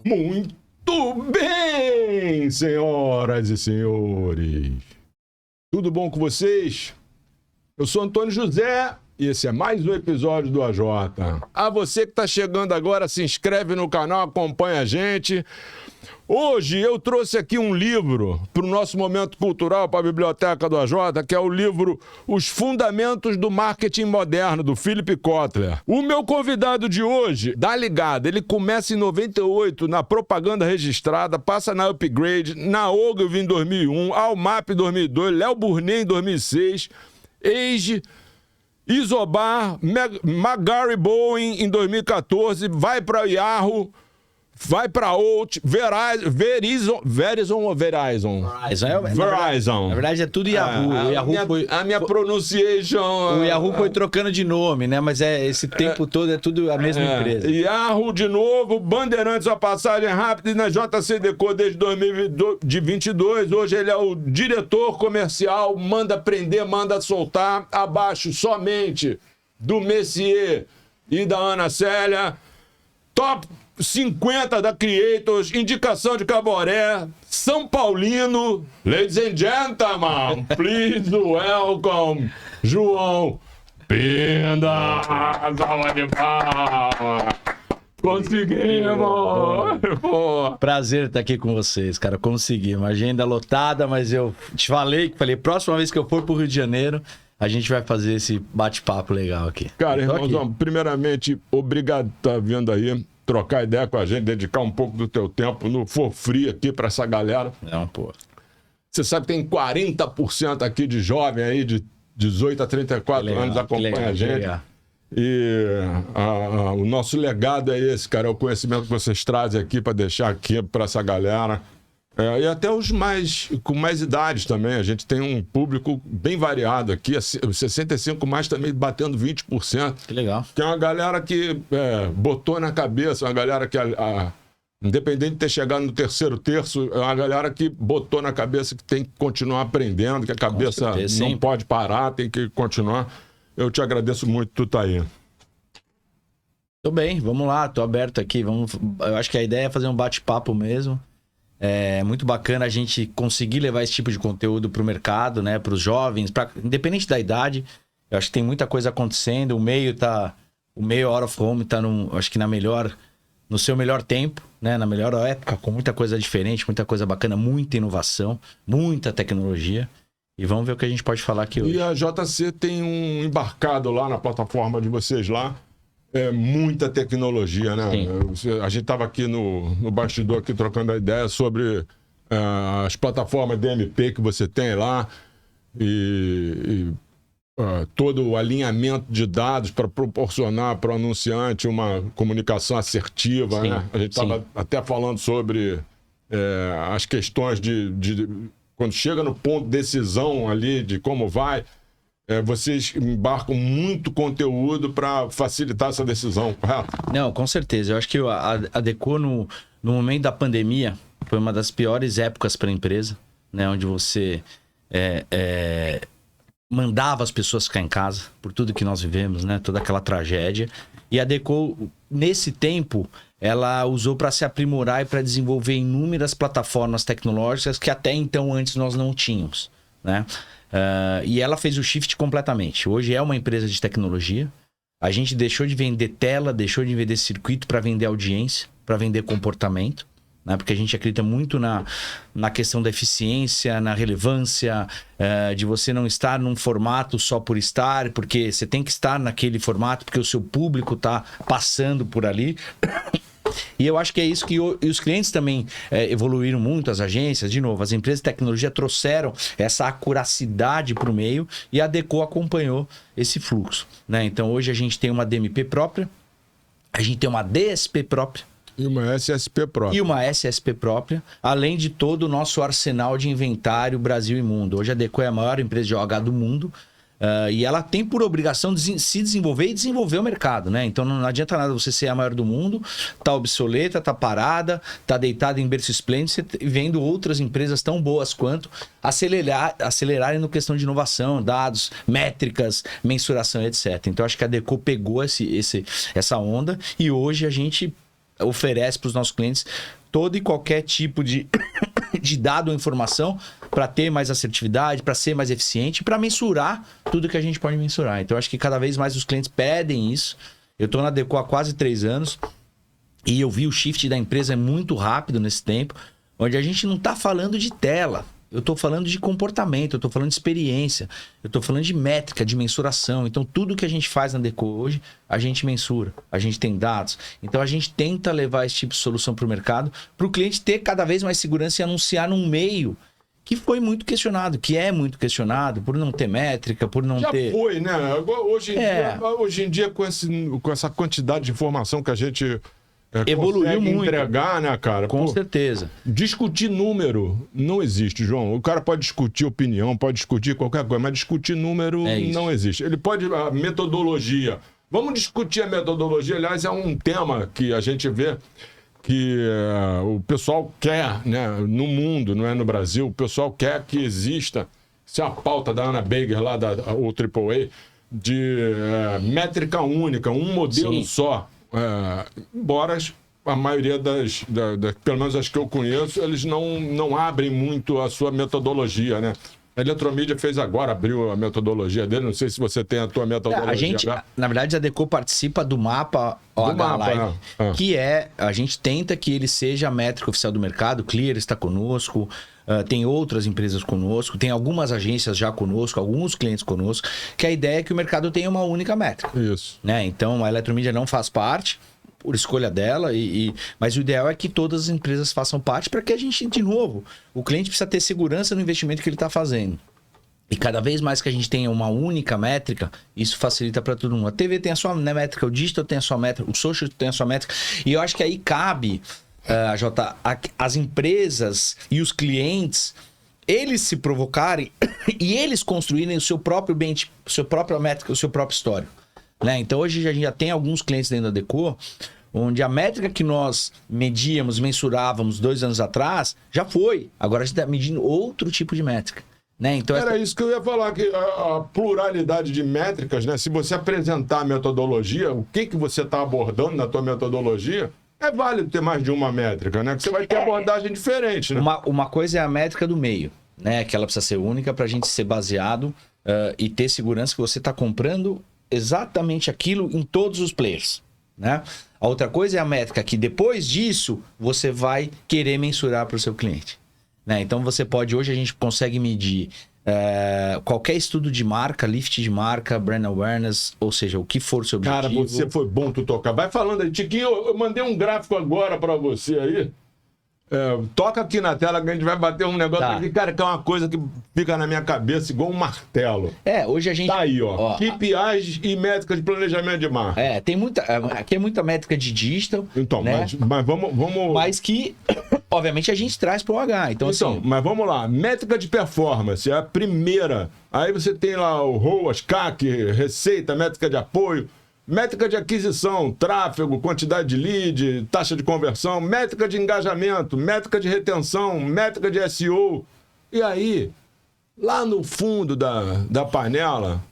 Muito bem, senhoras e senhores. Tudo bom com vocês? Eu sou Antônio José e esse é mais um episódio do AJ. A você que está chegando agora, se inscreve no canal, acompanha a gente. Hoje eu trouxe aqui um livro para o nosso momento cultural, para a biblioteca do AJ, que é o livro Os Fundamentos do Marketing Moderno, do Philip Kotler. O meu convidado de hoje, dá ligada, ele começa em 98 na propaganda registrada, passa na Upgrade, na Ogilvy em 2001, Almap em 2002, Léo Burnet em 2006, Age, Isobar, McGarry Bowen em 2014, vai para o Yahoo, vai para Out, Verizon ou Verizon? Verizon. Na verdade é tudo Yahoo. A minha pronunciation... O Yahoo foi trocando de nome, né? Mas esse tempo todo é tudo a mesma empresa. Yahoo de novo, Bandeirantes, a passagem rápida, e na JCDecaux desde 2022. Hoje ele é o diretor comercial, manda prender, manda soltar, abaixo somente do Messier e da Ana Célia. Top 50 da Creators, indicação de Caboré, São Paulino. Ladies and gentlemen, please welcome João Penda. Salva de palmas. Conseguimos! Prazer estar aqui com vocês, cara. Consegui. Uma agenda lotada, mas eu te falei, próxima vez que eu for pro Rio de Janeiro, a gente vai fazer esse bate-papo legal aqui. Cara, irmãozão, primeiramente, obrigado por estar vindo aí, trocar ideia com a gente, dedicar um pouco do teu tempo no For Free aqui pra essa galera. Não, pô. Você sabe que tem 40% aqui de jovem aí, de 18 a 34 legal, anos, acompanha a gente. Legal. E o nosso legado é esse, cara, é o conhecimento que vocês trazem aqui para deixar aqui para essa galera. E até os com mais idades também. A gente tem um público bem variado aqui, os 65 mais também batendo 20%. Que legal. Que é uma galera que botou na cabeça, uma galera que, independente de ter chegado no terceiro terço, é uma galera que botou na cabeça que tem que continuar aprendendo, que a cabeça não pode parar, tem que continuar. Eu te agradeço muito tu tá aí. Tô bem, vamos lá, tô aberto aqui. Eu acho que a ideia é fazer um bate-papo mesmo. É muito bacana a gente conseguir levar esse tipo de conteúdo pro mercado, né? Pros jovens, independente da idade. Eu acho que tem muita coisa acontecendo. O meio Out of Home tá acho que no seu melhor tempo, né? Na melhor época, com muita coisa diferente, muita coisa bacana, muita inovação, muita tecnologia. E vamos ver o que a gente pode falar aqui hoje. E a JC tem um embarcado lá na plataforma de vocês lá. Muita tecnologia, né? Sim. A gente estava aqui no bastidor aqui trocando a ideia sobre as plataformas DMP que você tem lá e todo o alinhamento de dados para proporcionar para o anunciante uma comunicação assertiva, sim, né? A gente estava até falando sobre as questões de quando chega no ponto de decisão ali de como vai, vocês embarcam muito conteúdo para facilitar essa decisão, correto? Não, com certeza. Eu acho que a Decaux, no momento da pandemia, foi uma das piores épocas para a empresa, né? Onde você mandava as pessoas ficar em casa, por tudo que nós vivemos, né? Toda aquela tragédia. E a Decaux, nesse tempo, ela usou para se aprimorar e para desenvolver inúmeras plataformas tecnológicas que até então antes nós não tínhamos, né? E ela fez o shift completamente. Hoje é uma empresa de tecnologia. A gente deixou de vender tela, deixou de vender circuito para vender audiência, para vender comportamento, né? Porque a gente acredita muito na questão da eficiência, na relevância, de você não estar num formato só por estar, porque você tem que estar naquele formato porque o seu público está passando por ali. E eu acho que é isso que e os clientes também evoluíram muito, as agências, de novo, as empresas de tecnologia trouxeram essa acuracidade para o meio e a Decaux acompanhou esse fluxo, né? Então hoje a gente tem uma DMP própria, a gente tem uma DSP própria, e uma SSP própria. E uma SSP própria, além de todo o nosso arsenal de inventário Brasil e mundo. Hoje a Decaux é a maior empresa de OH do mundo. E ela tem por obrigação de se desenvolver e desenvolver o mercado, né? Então não adianta nada você ser a maior do mundo, tá obsoleta, tá parada, tá deitada em berço esplêndido, vendo outras empresas tão boas quanto acelerarem no questão de inovação, dados, métricas, mensuração, etc. Então acho que a Adecco pegou essa onda e hoje a gente oferece para os nossos clientes todo e qualquer tipo de dado ou informação para ter mais assertividade, para ser mais eficiente, para mensurar tudo que a gente pode mensurar. Então, acho que cada vez mais os clientes pedem isso. Eu estou na Adecco há quase 3 anos e eu vi o shift da empresa muito rápido nesse tempo, onde a gente não está falando de tela. Eu estou falando de comportamento, eu estou falando de experiência, eu estou falando de métrica, de mensuração. Então, tudo que a gente faz na Adecco hoje, a gente mensura, a gente tem dados. Então, a gente tenta levar esse tipo de solução para o mercado, para o cliente ter cada vez mais segurança e anunciar num meio que foi muito questionado, que é muito questionado, por não ter métrica, por não ter... Já foi, né? Hoje em dia, com essa quantidade de informação que a gente... evoluiu muito. Entregar, né, cara? Com certeza. Discutir número não existe, João. O cara pode discutir opinião, pode discutir qualquer coisa, mas discutir número não existe. Ele pode... A metodologia. Vamos discutir a metodologia. Aliás, é um tema que a gente vê que o pessoal quer, né, no mundo, não é no Brasil, o pessoal quer que exista, isso é a pauta da Ana Baker lá da AAA, de métrica única, um modelo só. Embora a maioria pelo menos as que eu conheço, eles não abrem muito a sua metodologia, né? A Eletromídia fez agora, abriu a metodologia dele. Não sei se você tem a tua metodologia. Na verdade, a Adecco participa do mapa OH Live, que a gente tenta que ele seja a métrica oficial do mercado. Clear está conosco, tem outras empresas conosco, tem algumas agências já conosco, alguns clientes conosco, que a ideia é que o mercado tenha uma única métrica. Isso. Né? Então, a Eletromídia não faz parte, por escolha dela, mas o ideal é que todas as empresas façam parte para que a gente, de novo, o cliente precisa ter segurança no investimento que ele está fazendo. E cada vez mais que a gente tenha uma única métrica, isso facilita para todo mundo. A TV tem a sua métrica, o digital tem a sua métrica, o social tem a sua métrica. E eu acho que aí cabe, as empresas e os clientes, eles se provocarem e eles construírem o seu próprio a sua própria métrica, o seu próprio histórico. Né? Então hoje a gente já tem alguns clientes dentro da Adecco, onde a métrica que nós medíamos, mensurávamos 2 anos atrás, já foi. Agora a gente está medindo outro tipo de métrica. Né? Então, Era isso que eu ia falar, que a pluralidade de métricas, né? Se você apresentar a metodologia, o que você está abordando na tua metodologia, é válido ter mais de uma métrica, né? Que você vai ter abordagem diferente, né? Uma coisa é a métrica do meio, né? Que ela precisa ser única para a gente ser baseado e ter segurança que você está comprando exatamente aquilo em todos os players, né? A outra coisa é a métrica que depois disso você vai querer mensurar para o seu cliente, né? Então hoje a gente consegue medir qualquer estudo de marca, lift de marca, brand awareness, ou seja, o que for o seu objetivo. Cara, você foi bom tu tocar. Vai falando aí, Tiquinho, eu mandei um gráfico agora para você aí. Toca aqui na tela que a gente vai bater um negócio aqui, cara, que é uma coisa que fica na minha cabeça igual um martelo. Hoje a gente... Tá aí, ó. KPIs e métricas de planejamento de marca. Tem muita... Aqui é muita métrica de digital. Então, né? mas vamos... Mas que, obviamente, a gente traz para o OH. Então, assim... mas vamos lá. Métrica de performance é a primeira. Aí você tem lá o ROAS, CAC, receita, métrica de apoio. Métrica de aquisição, tráfego, quantidade de lead, taxa de conversão, métrica de engajamento, métrica de retenção, métrica de SEO. E aí, lá no fundo da panela,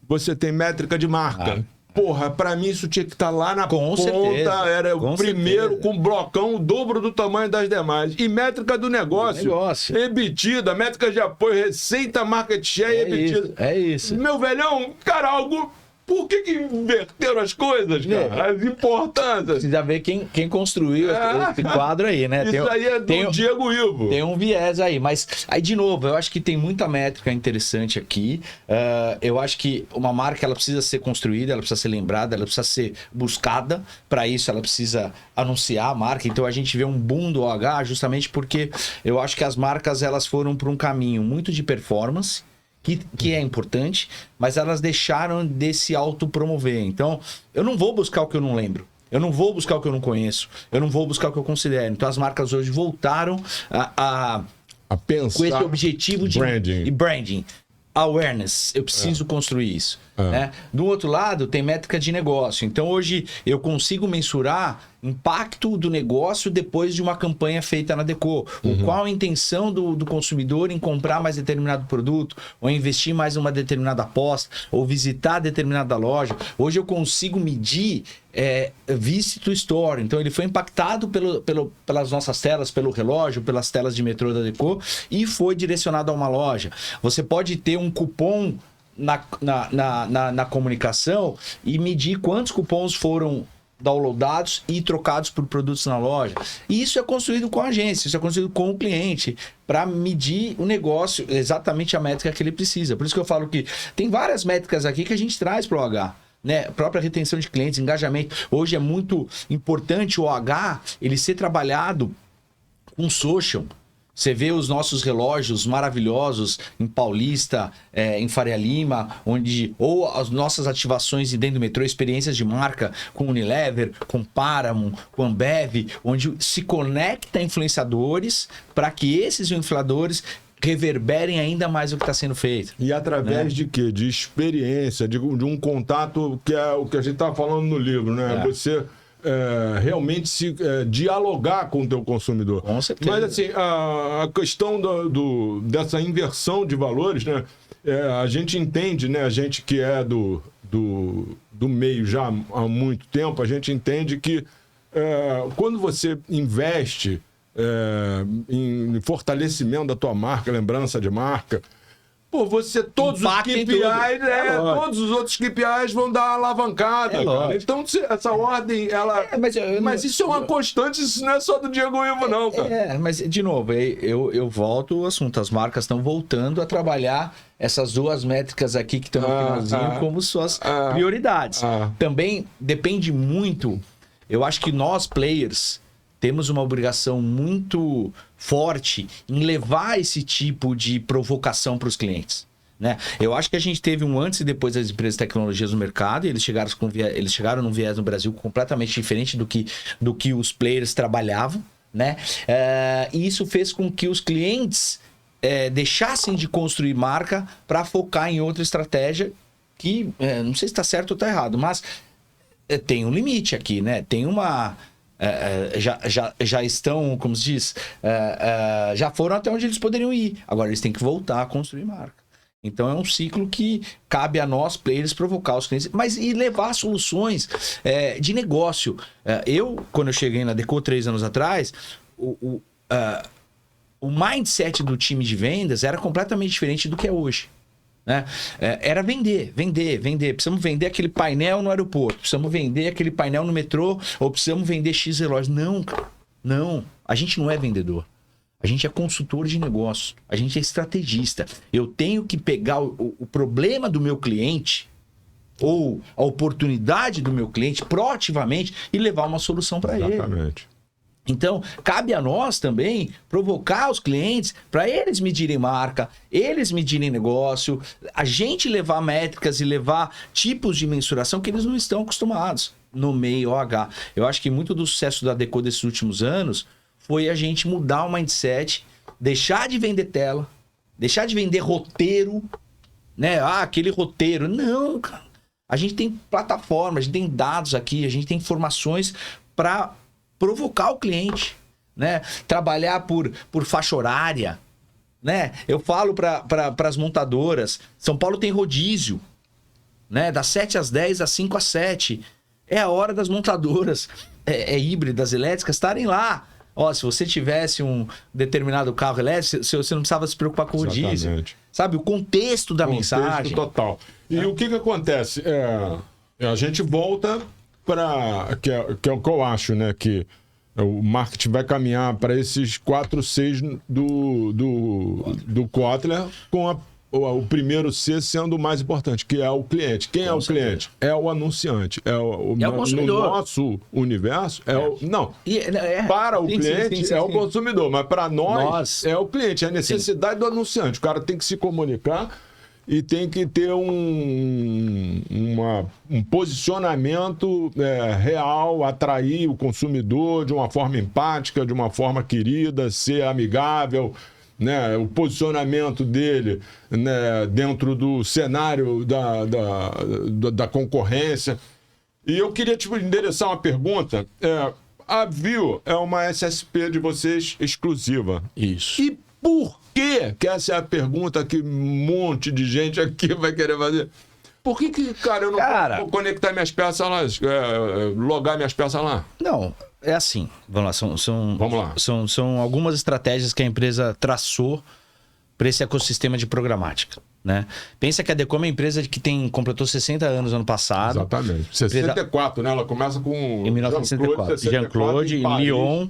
você tem métrica de marca. Porra, pra mim isso tinha que estar lá na ponta. Certeza. Era o primeiro com blocão o dobro do tamanho das demais. E métrica do negócio. EBITDA, métrica de apoio, receita, market share e EBITDA. É isso. Meu velhão, cara, algo... Por que inverteram as coisas, cara? As importâncias. Precisa ver quem construiu esse quadro aí, né? Isso aí é do Diego Ivo. Tem um viés aí. Mas, aí, de novo, eu acho que tem muita métrica interessante aqui. Eu acho que uma marca ela precisa ser construída, ela precisa ser lembrada, ela precisa ser buscada. Para isso, ela precisa anunciar a marca. Então, a gente vê um boom do OH justamente porque eu acho que as marcas elas foram para um caminho muito de performance, que é importante, mas elas deixaram de se autopromover. Então, eu não vou buscar o que eu não lembro. Eu não vou buscar o que eu não conheço. Eu não vou buscar o que eu considero. Então, as marcas hoje voltaram a pensar com esse objetivo de branding. awareness, eu preciso construir isso. Né? Do outro lado, tem métrica de negócio. Então, hoje, eu consigo mensurar impacto do negócio depois de uma campanha feita na Deco. Qual a intenção do consumidor em comprar mais determinado produto, ou investir mais em uma determinada aposta, ou visitar determinada loja. Hoje eu consigo medir visit to store. Então, ele foi impactado pelas nossas telas, pelo relógio, pelas telas de metrô da Deco, e foi direcionado a uma loja. Você pode ter um cupom na comunicação e medir quantos cupons foram downloadados e trocados por produtos na loja. E isso é construído com a agência, isso é construído com o cliente para medir o negócio, exatamente a métrica que ele precisa. Por isso que eu falo que tem várias métricas aqui que a gente traz para o OH. Né? Própria retenção de clientes, engajamento. Hoje é muito importante o OH ele ser trabalhado com social. Você vê os nossos relógios maravilhosos em Paulista, em Faria Lima, ou as nossas ativações dentro do metrô, experiências de marca com Unilever, com Paramount, com Ambev, onde se conecta influenciadores para que esses influenciadores reverberem ainda mais o que está sendo feito. E através de quê? De experiência, de um contato, que é o que a gente está falando no livro, né? Você realmente dialogar com o teu consumidor. Com certeza. Mas assim, a questão dessa inversão de valores, né? A gente entende, né? A gente que é do meio já há muito tempo, a gente entende que quando você investe em fortalecimento da tua marca, lembrança de marca, você todos os KPIs, todos os outros KPIs vão dar alavancada, cara. Então, essa ordem, ela... mas isso é uma constante, isso não é só do Diego Ivo, não, cara. Mas, de novo, eu volto ao assunto. As marcas estão voltando a trabalhar essas duas métricas aqui que estão no finalzinho como suas prioridades. Também depende muito, eu acho que nós, players, temos uma obrigação muito forte em levar esse tipo de provocação para os clientes. Né? Eu acho que a gente teve um antes e depois das empresas de tecnologias no mercado, e eles chegaram num viés no Brasil completamente diferente do que os players trabalhavam. Né? E isso fez com que os clientes deixassem de construir marca para focar em outra estratégia que, não sei se está certo ou está errado, mas tem um limite aqui, né? Tem uma... já estão, como se diz, já foram até onde eles poderiam ir. Agora eles têm que voltar a construir marca. Então é um ciclo que cabe a nós, players, provocar os clientes, mas e levar soluções de negócio. Quando eu cheguei na Deco 3 anos atrás, o mindset do time de vendas era completamente diferente do que é hoje. Né? Era vender. Precisamos vender aquele painel no aeroporto, precisamos vender aquele painel no metrô, ou precisamos vender X relógios. Não, cara. Não. A gente não é vendedor. A gente é consultor de negócio. A gente é estrategista. Eu tenho que pegar o problema do meu cliente ou a oportunidade do meu cliente proativamente e levar uma solução para ele. Exatamente. Então, cabe a nós também provocar os clientes para eles medirem marca, eles medirem negócio, a gente levar métricas e levar tipos de mensuração que eles não estão acostumados no meio OH. Eu acho que muito do sucesso da Deco desses últimos anos foi a gente mudar o mindset, deixar de vender tela, deixar de vender roteiro, né? Aquele roteiro. Não, cara. A gente tem plataforma, a gente tem dados aqui, a gente tem informações para provocar o cliente, né? Trabalhar por faixa horária, né? Eu falo para as montadoras, São Paulo tem rodízio, né? Das 7 às 10, das 5 às 7. É a hora das montadoras híbridas, elétricas, estarem lá. Se você tivesse um determinado carro elétrico, você não precisava se preocupar com o rodízio. Sabe? O contexto da mensagem. Total. E o que acontece? A gente volta para... Que é o que eu acho, né? Que o marketing vai caminhar para esses 4 Cs do Kotler, com o primeiro C sendo o mais importante, que é o cliente. Quem é o cliente? É o anunciante. É o consumidor. No nosso universo, para o cliente é o consumidor, mas para nós é o cliente. É a necessidade do anunciante. O cara tem que se comunicar e tem que ter um posicionamento real, atrair o consumidor de uma forma empática, de uma forma querida, ser amigável, né, o posicionamento dele, né, dentro do cenário da concorrência. E eu queria te endereçar uma pergunta. A View é uma SSP de vocês exclusiva. Isso. E por quê? Que essa é a pergunta que um monte de gente aqui vai querer fazer. Por que cara, eu não vou conectar minhas peças lá, logar minhas peças lá? Não, é assim. Vamos lá, Vamos lá. São algumas estratégias que a empresa traçou para esse ecossistema de programática, né? Pensa que a Decom é uma empresa que completou 60 anos ano passado. Exatamente. 64, né? Ela começa com... Em 1964. Jean-Claude, em Lyon.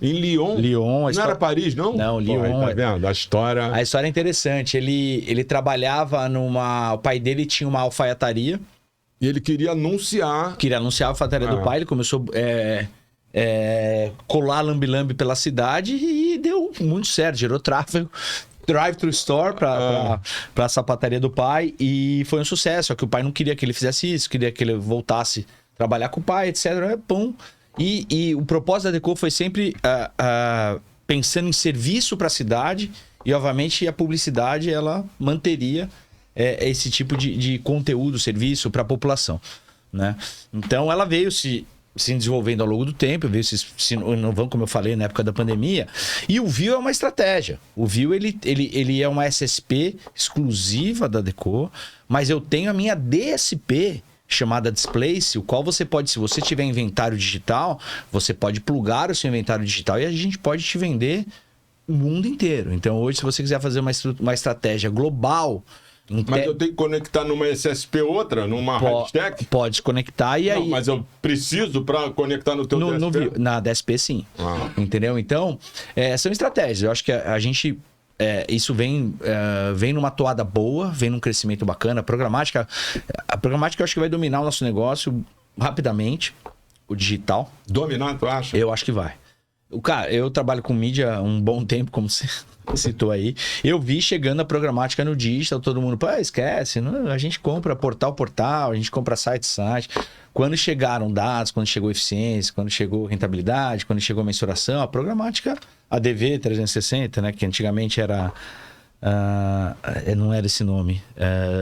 Em Lyon? Lyon. Não era Paris, não? Não, Lyon. Tá vendo? A história... A história é interessante. Ele trabalhava numa... O pai dele tinha uma alfaiataria. E ele queria anunciar... a alfaiataria do pai. Ele começou... colar lambi-lambi pela cidade e deu muito certo, gerou tráfego. Drive-thru store para a sapataria do pai e foi um sucesso. Só que o pai não queria que ele fizesse isso, queria que ele voltasse a trabalhar com o pai, etc. Pum. E o propósito da Decor foi sempre pensando em serviço para a cidade e, obviamente, a publicidade ela manteria esse tipo de conteúdo, serviço para a população, né? Então, ela veio se desenvolvendo ao longo do tempo, veio se inovando, como eu falei, na época da pandemia. E o View é uma estratégia. O View, ele é uma SSP exclusiva da Decor, mas eu tenho a minha DSP, chamada Displace, o qual você pode, se você tiver inventário digital, você pode plugar o seu inventário digital e a gente pode te vender o mundo inteiro. Então, hoje, se você quiser fazer uma estratégia global... Mas eu tenho que conectar numa SSP outra, numa Hardstack? Pode conectar e aí... Não, mas eu preciso para conectar no teu DSP? Na DSP, sim. Entendeu? Então, são estratégias. Eu acho que a gente... isso vem numa toada boa, vem num crescimento bacana. A programática eu acho que vai dominar o nosso negócio rapidamente. O digital. Dominar, tu acha? Eu acho que vai. Cara, eu trabalho com mídia há um bom tempo, como você citou aí. Eu vi chegando a programática no digital, todo mundo, esquece, não, a gente compra portal, a gente compra site. Quando chegaram dados, quando chegou eficiência, quando chegou rentabilidade, quando chegou mensuração, a programática, a DV 360, né, que antigamente era... não era esse nome,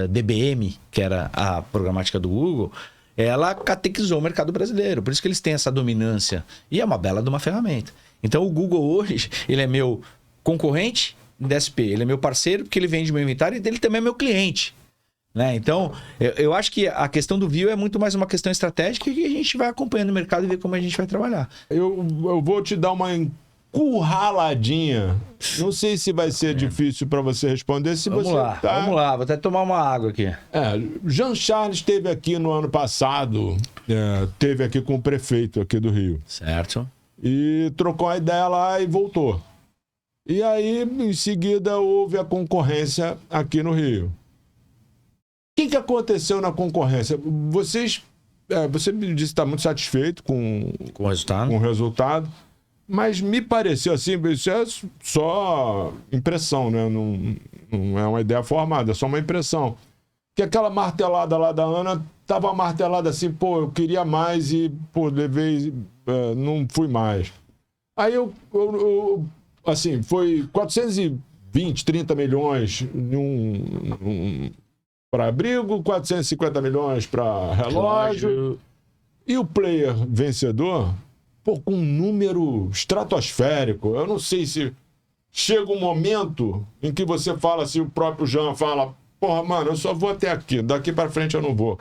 DBM, que era a programática do Google, ela catequizou o mercado brasileiro. Por isso que eles têm essa dominância. E é uma bela de uma ferramenta. Então, o Google hoje, ele é meu concorrente em DSP. Ele é meu parceiro porque ele vende meu inventário e ele também é meu cliente, né? Então, eu acho que a questão do View é muito mais uma questão estratégica e a gente vai acompanhando o mercado e ver como a gente vai trabalhar. Eu vou te dar uma encurraladinha. Não sei se vai ser difícil para você responder. Vamos lá. Vou até tomar uma água aqui. Jean Charles esteve aqui no ano passado, esteve aqui com o prefeito aqui do Rio. Certo. E trocou a ideia lá e voltou. E aí, em seguida, houve a concorrência aqui no Rio. O que aconteceu na concorrência? Você me disse que está muito satisfeito com o resultado. Mas me pareceu assim, isso é só impressão, né? Não é uma ideia formada, é só uma impressão. Que aquela martelada lá da Ana tava martelada assim, eu queria mais e, levei, não fui mais. Aí assim, foi 420, 30 milhões para abrigo, 450 milhões para relógio. E o player vencedor... com um número estratosférico. Eu não sei se chega um momento em que você fala assim, o próprio Jean fala, mano, eu só vou até aqui, daqui para frente eu não vou.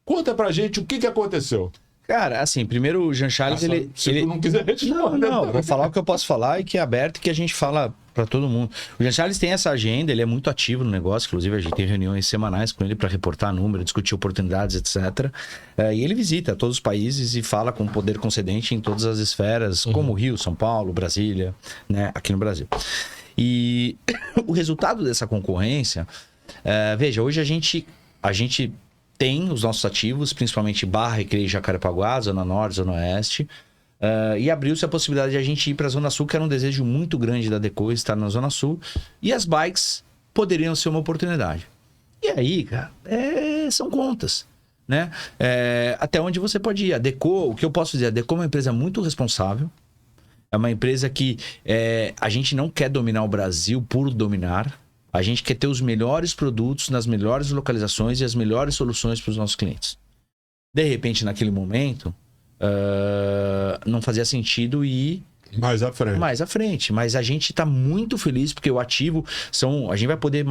Conta pra gente o que aconteceu. Cara, assim, primeiro o Jean Charles, se tu não quiser responder. Não, vou falar o que eu posso falar e que é aberto e que a gente fala para todo mundo. O Jean Charles tem essa agenda, ele é muito ativo no negócio, inclusive a gente tem reuniões semanais com ele para reportar número, discutir oportunidades, etc. E ele visita todos os países e fala com o poder concedente em todas as esferas, como Rio, São Paulo, Brasília, né, aqui no Brasil. E o resultado dessa concorrência, veja, hoje a gente tem os nossos ativos, principalmente Barra, Recreio e Jacarepaguá, Zona Norte, Zona Oeste. E abriu-se a possibilidade de a gente ir para a Zona Sul, que era um desejo muito grande da Decor estar na Zona Sul. E as bikes poderiam ser uma oportunidade. E aí, cara, são contas, né? Até onde você pode ir. A Decor, o que eu posso dizer? A Decor é uma empresa muito responsável. É uma empresa que a gente não quer dominar o Brasil por dominar. A gente quer ter os melhores produtos nas melhores localizações e as melhores soluções para os nossos clientes. De repente, naquele momento, não fazia sentido ir mais à frente. Mas a gente está muito feliz porque o ativo a gente vai poder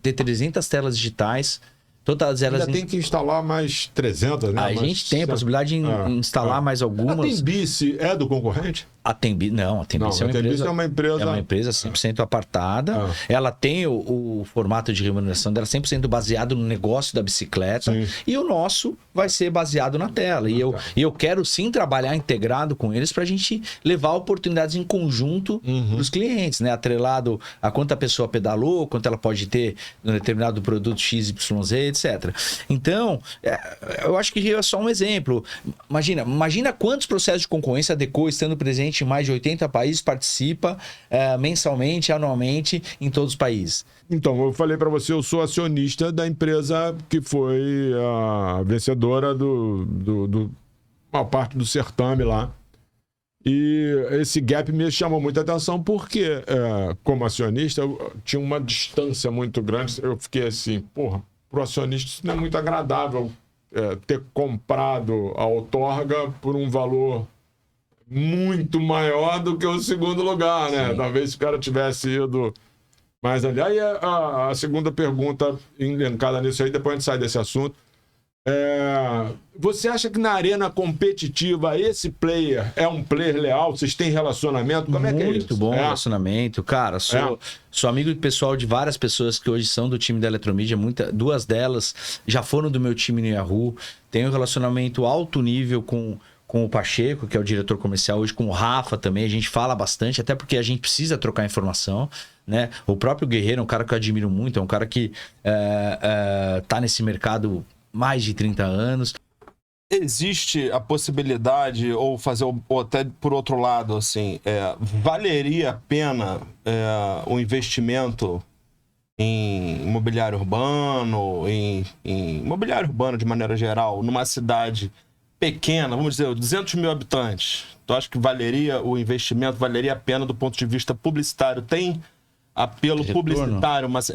ter 300 telas digitais. Todas elas ainda tem que instalar mais 300, né? A gente tem a possibilidade de instalar mais algumas. A Tembice é do concorrente? A Tembice é uma empresa... É uma empresa 100% apartada. Ela tem o formato de remuneração dela 100% baseado no negócio da bicicleta. Sim. E o nosso vai ser baseado na tela. E eu quero sim trabalhar integrado com eles para a gente levar oportunidades em conjunto para os clientes, né? Atrelado a quanto a pessoa pedalou, quanto ela pode ter no determinado produto XYZ, etc. Então, eu acho que é só um exemplo. Imagina quantos processos de concorrência a Deco, estando presente em mais de 80 países, participa mensalmente, anualmente, em todos os países. Então, eu falei para você, eu sou acionista da empresa que foi a vencedora uma parte do certame lá. E esse gap me chamou muita atenção porque, como acionista, eu tinha uma distância muito grande. Eu fiquei assim, para o acionista isso não é muito agradável ter comprado a outorga por um valor muito maior do que o segundo lugar, né? Sim. Talvez se o cara tivesse ido mais ali. Aí a segunda pergunta elencada nisso aí, depois a gente sai desse assunto. Você acha que na arena competitiva esse player é um player leal? Vocês têm relacionamento? Como é que é isso? Muito bom relacionamento. Cara, sou amigo pessoal de várias pessoas que hoje são do time da Eletromídia. Duas delas já foram do meu time no Yahoo. Tenho um relacionamento alto nível com o Pacheco, que é o diretor comercial, hoje com o Rafa também, a gente fala bastante, até porque a gente precisa trocar informação, né? O próprio Guerreiro é um cara que eu admiro muito, é um cara que tá nesse mercado mais de 30 anos. Existe a possibilidade, ou até por outro lado, assim, valeria a pena o investimento em imobiliário urbano, em imobiliário urbano de maneira geral, numa cidade pequena, vamos dizer, 200 mil habitantes? Tu acha que valeria o investimento, valeria a pena do ponto de vista publicitário? Tem apelo publicitário, mas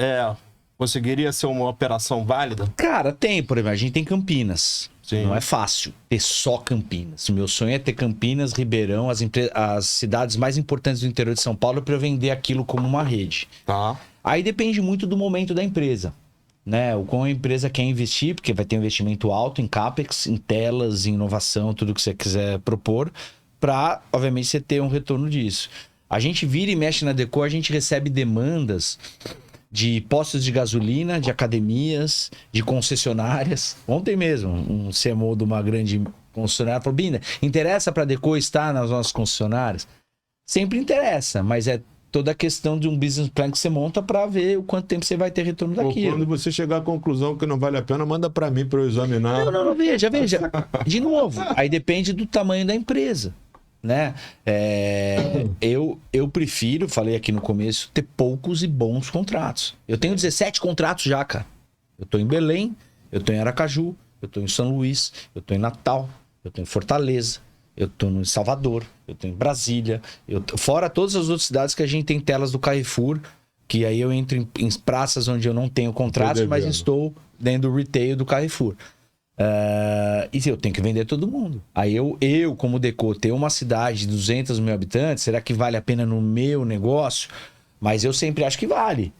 conseguiria ser uma operação válida? Cara, tem, por exemplo, a gente tem Campinas. Sim. Não é fácil ter só Campinas. O meu sonho é ter Campinas, Ribeirão, as cidades mais importantes do interior de São Paulo para eu vender aquilo como uma rede. Tá. Aí depende muito do momento da empresa, né? O quão a empresa quer investir, porque vai ter um investimento alto em CAPEX, em telas, em inovação, tudo que você quiser propor, para, obviamente, você ter um retorno disso. A gente vira e mexe na Deco, a gente recebe demandas de postos de gasolina, de academias, de concessionárias. Ontem mesmo, um CMO de uma grande concessionária falou: Bina, interessa para a Deco estar nas nossas concessionárias? Sempre interessa, mas é toda a questão de um business plan que você monta para ver o quanto tempo você vai ter retorno daquilo. Quando você chegar à conclusão que não vale a pena, manda para mim para eu examinar. Não, veja. De novo, aí depende do tamanho da empresa, né? Eu prefiro, falei aqui no começo, ter poucos e bons contratos. Eu tenho 17 contratos já, cara. Eu tô em Belém, eu tô em Aracaju, eu tô em São Luís, eu tô em Natal, eu tô em Fortaleza, eu tô em Salvador, eu tô em Brasília, fora todas as outras cidades que a gente tem telas do Carrefour, que aí eu entro em praças onde eu não tenho contratos, mas estou dentro do retail do Carrefour. E eu tenho que vender todo mundo. Aí eu como Deco, ter uma cidade de 200 mil habitantes, será que vale a pena no meu negócio? Mas eu sempre acho que vale.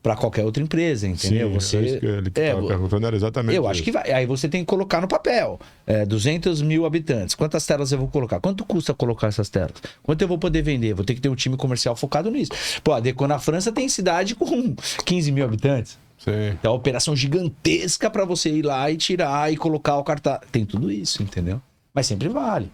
Para qualquer outra empresa, entendeu? Sim, isso que ele estava perguntando era exatamente eu acho que vai. Aí você tem que colocar no papel. 200 mil habitantes. Quantas telas eu vou colocar? Quanto custa colocar essas telas? Quanto eu vou poder vender? Vou ter que ter um time comercial focado nisso. Pô, a Deco na França tem cidade com 15 mil habitantes. Sim. Então, uma operação gigantesca para você ir lá e tirar e colocar o cartaz. Tem tudo isso, entendeu? Mas sempre vale.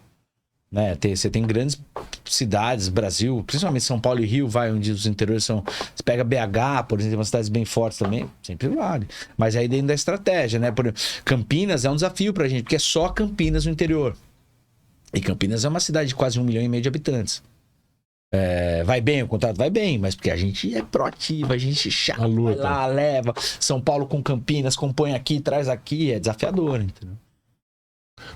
Né? Você tem grandes cidades, Brasil, principalmente São Paulo e Rio, onde os interiores são... Você pega BH, por exemplo, umas cidades bem fortes também, sempre vale. Mas aí dentro da estratégia, né? Por exemplo, Campinas é um desafio pra gente, porque é só Campinas no interior. E Campinas é uma cidade de quase 1,5 milhão de habitantes. Vai bem, o contrato vai bem, mas porque a gente é proativo, a gente chata, vai lá, leva. São Paulo com Campinas, compõe aqui, traz aqui, é desafiador, entendeu?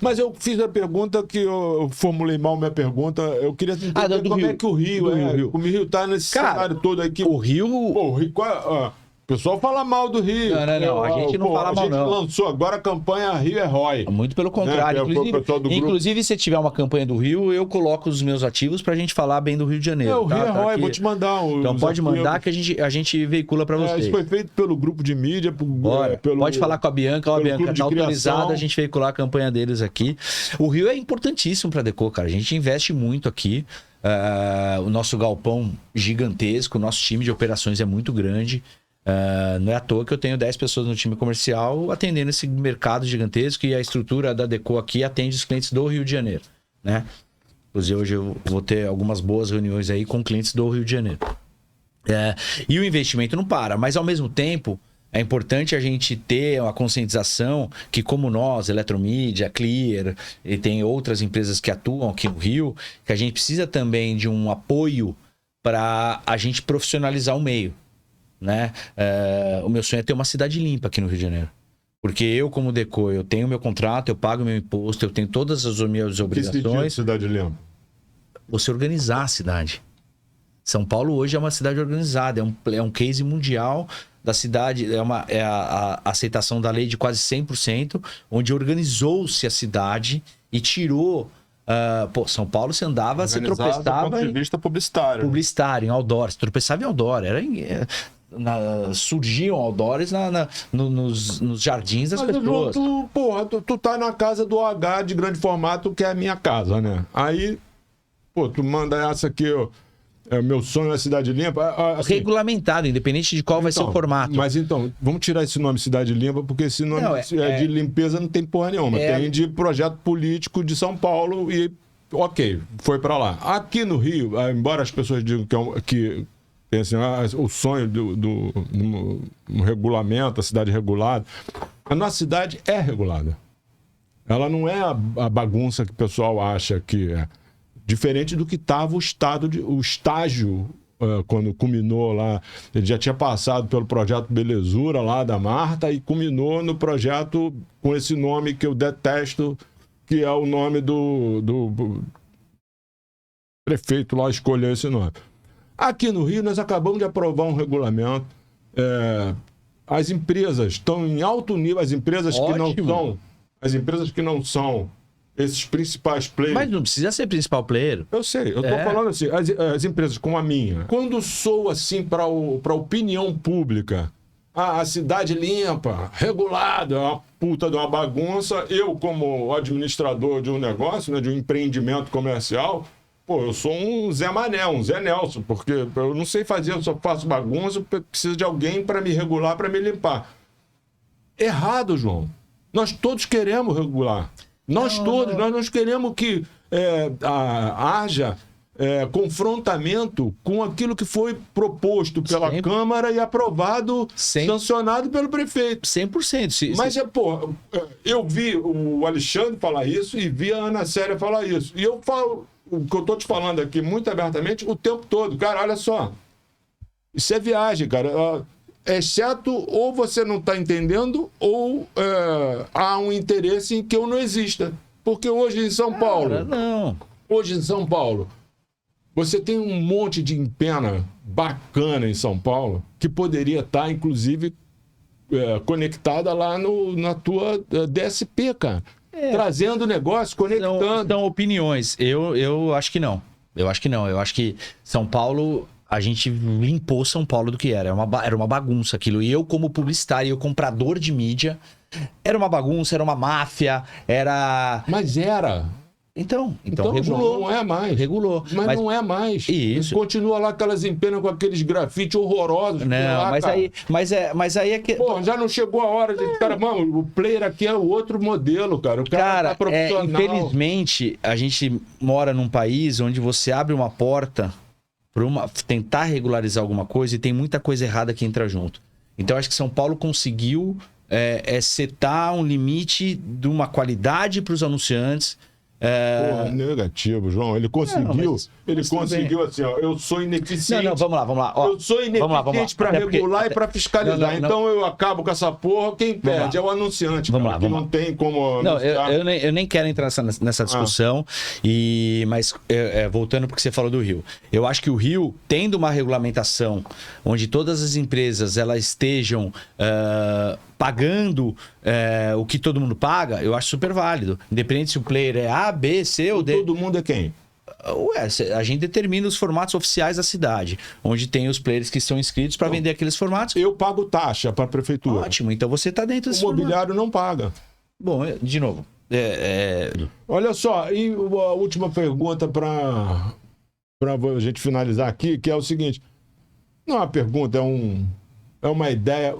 Mas eu fiz a pergunta que eu formulei mal minha pergunta. Eu queria entender do como Rio. é que o Rio Do o Rio tá nesse Cara, cenário todo aqui. O Rio... Pô, o Rio, o pessoal fala mal do Rio. Não, a gente não fala mal, não. A gente lançou agora a campanha Rio é Rói. Muito pelo contrário. Né? Inclusive, se tiver uma campanha do Rio, eu coloco os meus ativos pra gente falar bem do Rio de Janeiro. O Rio é Rói, aqui. vou te mandar. Então pode mandar que a gente veicula pra vocês. Isso foi feito pelo grupo de mídia. Pode falar com a Bianca. Ó, Bianca, tá autorizada a gente veicular a campanha deles aqui. O Rio é importantíssimo pra Deco, cara. A gente investe muito aqui. O nosso galpão gigantesco, o nosso time de operações é muito grande. Não é à toa que eu tenho 10 pessoas no time comercial atendendo esse mercado gigantesco, e a estrutura da Deco aqui atende os clientes do Rio de Janeiro, né? Inclusive hoje eu vou ter algumas boas reuniões aí com clientes do Rio de Janeiro. E o investimento não para, mas ao mesmo tempo é importante a gente ter a conscientização que, como nós, Eletromídia, Clear, e tem outras empresas que atuam aqui no Rio, que a gente precisa também de um apoio para a gente profissionalizar o meio. Né? O meu sonho é ter uma cidade limpa aqui no Rio de Janeiro. Porque eu, como Deco, eu tenho meu contrato, eu pago meu imposto, eu tenho todas as minhas obrigações. Que cidade limpa? Você organizar a cidade. São Paulo hoje é uma cidade organizada, é um case mundial da cidade, é a aceitação da lei de quase 100%, onde organizou-se a cidade e tirou... São Paulo você andava, você tropeçava... Do ponto de vista publicitário. Publicitário, em outdoor. Você tropeçava em outdoor. Surgiam outdoors nos jardins das pessoas. Tu tá na casa do H de grande formato, que é a minha casa, né? Aí, tu manda essa aqui, meu sonho é Cidade Limpa. Assim, regulamentado, independente de qual vai ser o formato. Mas então, vamos tirar esse nome Cidade Limpa, porque esse nome de limpeza não tem porra nenhuma. Tem de projeto político de São Paulo e, ok, foi pra lá. Aqui no Rio, embora as pessoas digam que pensem, o sonho do regulamento, a cidade regulada, a nossa cidade é regulada. Ela não é a bagunça que o pessoal acha que é. Diferente do que estava o estágio, quando culminou lá. Ele já tinha passado pelo projeto Belezura lá da Marta e culminou no projeto com esse nome que eu detesto, que é o nome do prefeito lá, escolheu esse nome. Aqui no Rio, nós acabamos de aprovar um regulamento. As empresas estão em alto nível, as empresas que não são esses principais players. Mas não precisa ser principal player. Eu sei, eu tô falando assim, as empresas como a minha, quando soa assim para opinião pública, a cidade limpa, regulada, uma puta de uma bagunça, eu como administrador de um negócio, né, de um empreendimento comercial, eu sou um Zé Mané, um Zé Nelson, porque eu não sei fazer, eu só faço bagunça, eu preciso de alguém para me regular, para me limpar. Errado, João. Nós todos queremos regular. Nós queremos que haja confrontamento com aquilo que foi proposto pela Câmara e aprovado, sancionado pelo prefeito. 100%. Mas, eu vi o Alexandre falar isso e vi a Ana Célia falar isso. E eu falo, o que eu estou te falando aqui muito abertamente o tempo todo. Cara, olha só. Isso é viagem, cara. Exceto ou você não está entendendo ou há um interesse em que eu não exista. Porque hoje em São Paulo... Hoje em São Paulo, você tem um monte de empena bacana em São Paulo que poderia estar, inclusive, conectada lá na tua DSP, cara. Trazendo negócio, conectando. São opiniões. Eu acho que não. Eu acho que São Paulo... A gente limpou São Paulo do que era. Era uma bagunça aquilo. E eu, como publicitário, eu comprador de mídia, era uma bagunça, era uma máfia, era... Mas era. Então regulou. João, não é mais. Regulou. Mas não é mais. Isso. Continua lá aquelas empenas com aqueles grafites horrorosos. Não, lá, mas aí é que... já não chegou a hora de... Cara, mano, o player aqui é outro modelo, cara. O cara tá profissional. Infelizmente, a gente mora num país onde você abre uma porta para tentar regularizar alguma coisa e tem muita coisa errada que entra junto. Então, acho que São Paulo conseguiu setar um limite de uma qualidade para os anunciantes, Porra, negativo, João. Ele conseguiu. Ele conseguiu assim, ó. Eu sou ineficiente. Não, vamos lá. Ó, eu sou ineficiente para regular e para fiscalizar. Então eu acabo com essa porra. Quem perde é o anunciante. Vamos cara, lá, que vamos não tem como. Não, eu nem quero entrar nessa discussão. Mas voltando porque você falou do Rio. Eu acho que o Rio, tendo uma regulamentação onde todas as empresas elas estejam pagando o que todo mundo paga, eu acho super válido. Independente se o player é A, B, C ou D. Todo mundo é quem? Ué, a gente determina os formatos oficiais da cidade, onde tem os players que estão inscritos para vender aqueles formatos. Eu pago taxa para a prefeitura. Ótimo, então você está dentro desse O mobiliário não paga. Bom, de novo. Olha só, e a última pergunta para a gente finalizar aqui, que é o seguinte. Não é uma pergunta, é uma ideia.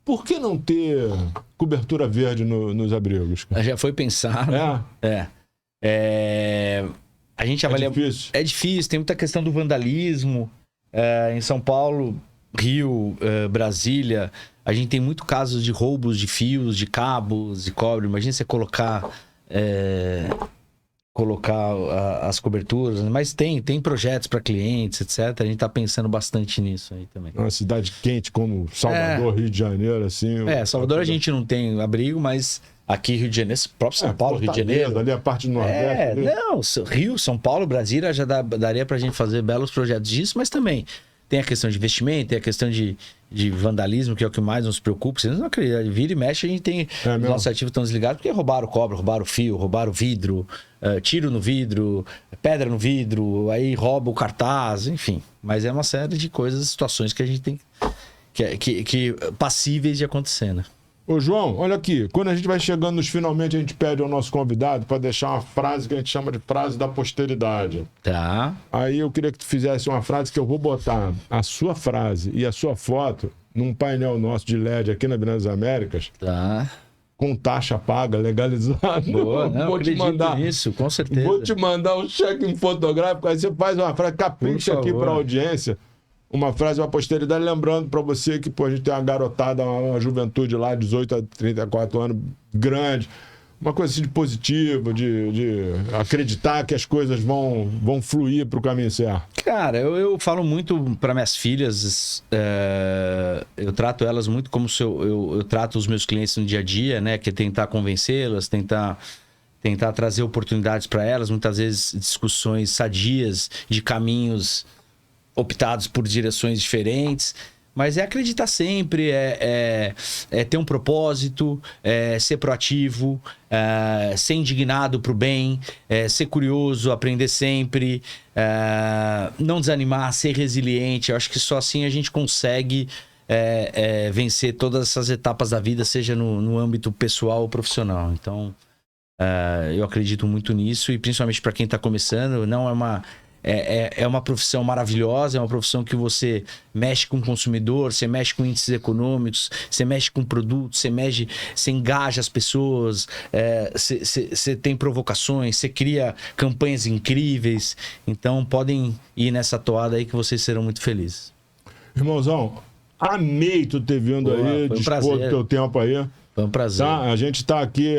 Por que não ter cobertura verde nos abrigos? Já foi pensado. A gente avalia. Difícil. É difícil, tem muita questão do vandalismo. Em São Paulo, Rio, Brasília, a gente tem muito casos de roubos de fios, de cabos, de cobre. Imagina você colocar as coberturas, mas tem projetos para clientes, etc. A gente está pensando bastante nisso aí também. Uma cidade quente como Salvador, Rio de Janeiro, assim. Salvador a gente não tem abrigo, mas aqui Rio de Janeiro, próprio São Paulo, Rio de Janeiro. Ali a parte do Nordeste. Não, Rio, São Paulo, Brasília já daria para a gente fazer belos projetos disso, mas também tem a questão de investimento, tem a questão de vandalismo, que é o que mais nos preocupa. Vocês não acreditam, vira e mexe, a gente tem os nossos ativos estão desligados porque roubaram cobre, roubaram fio, roubaram vidro, tiro no vidro, pedra no vidro, aí rouba o cartaz, enfim. Mas é uma série de coisas, situações que a gente tem que passíveis de acontecer, né? Ô, João, olha aqui. Quando a gente vai chegando nos finalmente, a gente pede ao nosso convidado para deixar uma frase que a gente chama de frase da posteridade. Tá. Aí eu queria que tu fizesse uma frase que eu vou botar a sua frase e a sua foto num painel nosso de LED aqui na Avenida das Américas. Tá. Com taxa paga, legalizado. Boa, não, vou te mandar isso, com certeza. Vou te mandar um check fotográfico, aí você faz uma frase, capricha aqui para a audiência. Uma frase, uma posteridade, lembrando para você que a gente tem uma garotada, uma juventude lá, 18 a 34 anos, grande. Uma coisa assim de positivo, de acreditar que as coisas vão fluir para o caminho certo. Cara, eu falo muito para minhas filhas, eu trato elas muito como se eu trato os meus clientes no dia a dia, né? Que é tentar convencê-las, tentar trazer oportunidades para elas, muitas vezes discussões sadias de caminhos optados por direções diferentes, mas é acreditar sempre, é ter um propósito, ser proativo, ser indignado para o bem, ser curioso, aprender sempre, não desanimar, ser resiliente. Eu acho que só assim a gente consegue vencer todas essas etapas da vida, seja no âmbito pessoal ou profissional. Então, eu acredito muito nisso, e principalmente para quem está começando, não é uma... É uma profissão maravilhosa, é uma profissão que você mexe com o consumidor, você mexe com índices econômicos, você mexe com produtos, você engaja as pessoas, você tem provocações, você cria campanhas incríveis. Então podem ir nessa toada aí que vocês serão muito felizes. Irmãozão, amei tu ter vindo aí, dispor do teu tempo aí. Foi um prazer. Tá? A gente está aqui,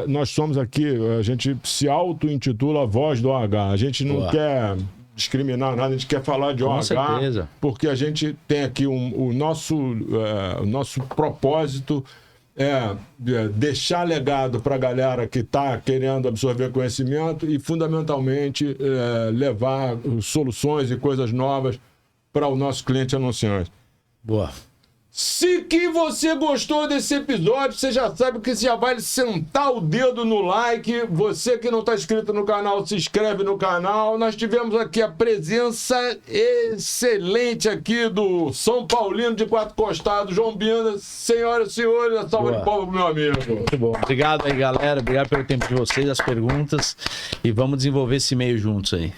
nós somos aqui, a gente se auto-intitula Voz do OH. A gente não quer discriminar nada, a gente quer falar de OH. Com certeza. Porque a gente tem aqui o nosso propósito deixar legado para a galera que está querendo absorver conhecimento e, fundamentalmente, levar soluções e coisas novas para o nosso cliente anunciante. Boa. Se que você gostou desse episódio, você já sabe que você já vai sentar o dedo no like. Você que não está inscrito no canal, se inscreve no canal. Nós tivemos aqui a presença excelente aqui do São Paulino de Quatro Costados, João Binda. Senhoras e senhores, a salva de palmas pro meu amigo. Muito bom. Obrigado aí, galera. Obrigado pelo tempo de vocês, as perguntas. E vamos desenvolver esse meio juntos aí.